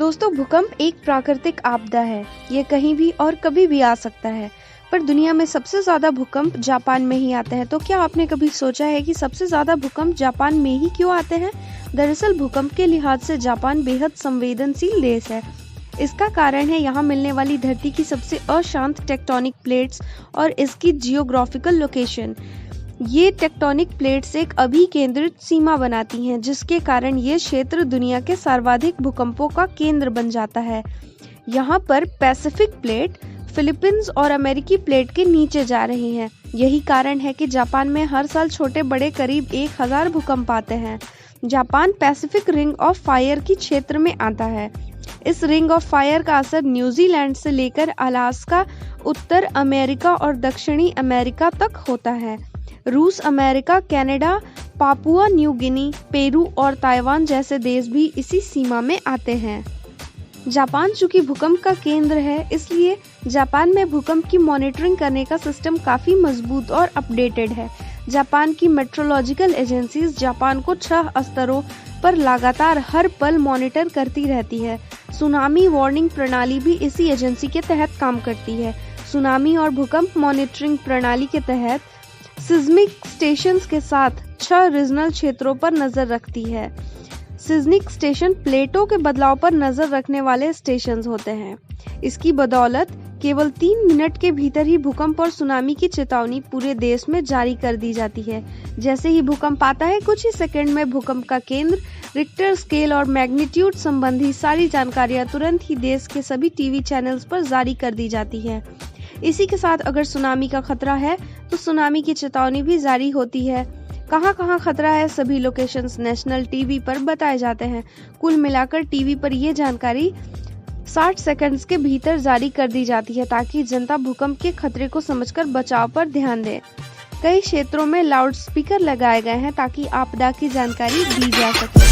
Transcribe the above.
दोस्तों, भूकंप एक प्राकृतिक आपदा है। ये कहीं भी और कभी भी आ सकता है, पर दुनिया में सबसे ज्यादा भूकंप जापान में ही आते हैं। तो क्या आपने कभी सोचा है कि सबसे ज्यादा भूकंप जापान में ही क्यों आते हैं? दरअसल भूकंप के लिहाज से जापान बेहद संवेदनशील देश है। इसका कारण है यहाँ मिलने वाली धरती की सबसे अशांत टेक्टोनिक प्लेट्स और इसकी जियोग्राफिकल लोकेशन। ये टेक्टोनिक प्लेट्स एक अभिकेंद्रित सीमा बनाती हैं, जिसके कारण ये क्षेत्र दुनिया के सर्वाधिक भूकंपों का केंद्र बन जाता है। यहाँ पर पैसिफिक प्लेट फिलीपींस और अमेरिकी प्लेट के नीचे जा रही हैं। यही कारण है कि जापान में हर साल छोटे बड़े करीब 1000 भूकंप आते हैं। Japan Pacific ring of fire की क्षेत्र में आता है। इस रिंग ऑफ फायर का असर न्यूजीलैंड से लेकर अलास्का, उत्तर अमेरिका और दक्षिणी अमेरिका तक होता है। रूस, America, Canada, Papua New Guinea, Peru और ताइवान जैसे देश भी इसी सीमा में आते हैं। जापान चूंकि भूकंप का केंद्र है, इसलिए जापान में भूकंप की मॉनिटरिंग करने का सिस्टम काफी मजबूत और अपडेटेड है। जापान की मेट्रोलॉजिकल एजेंसीज जापान को 6 स्तरों पर लगातार हर पल मॉनिटर करती रहती है। सुनामी वार्निंग प्रणाली भी इसी एजेंसी के तहत काम करती है। सुनामी और भूकंप मॉनिटरिंग प्रणाली के तहत सिस्मिक स्टेशंस के साथ 6 रीजनल क्षेत्रों पर नजर रखती है। सिस्मिक स्टेशन प्लेटों के बदलाव पर नजर रखने वाले स्टेशंस होते हैं। इसकी बदौलत केवल 3 मिनट के भीतर ही भूकंप और सुनामी की चेतावनी पूरे देश में जारी कर दी जाती है। जैसे ही भूकंप आता है, कुछ ही सेकंड में भूकंप का केंद्र, रिक्टर स्केल और मैग्नीट्यूड संबंधी सारी जानकारियां तुरंत ही देश के सभी टीवी चैनल्स पर जारी कर दी जाती है। इसी के साथ अगर सुनामी का खतरा है तो सुनामी की चेतावनी भी जारी होती है। कहाँ खतरा है, सभी लोकेशंस नेशनल टीवी पर बताए जाते हैं। कुल मिलाकर टीवी पर ये जानकारी 60 सेकंड्स के भीतर जारी कर दी जाती है, ताकि जनता भूकंप के खतरे को समझकर बचाव पर ध्यान दे। कई क्षेत्रों में लाउड स्पीकर लगाए गए हैं ताकि आपदा की जानकारी दी जा सके।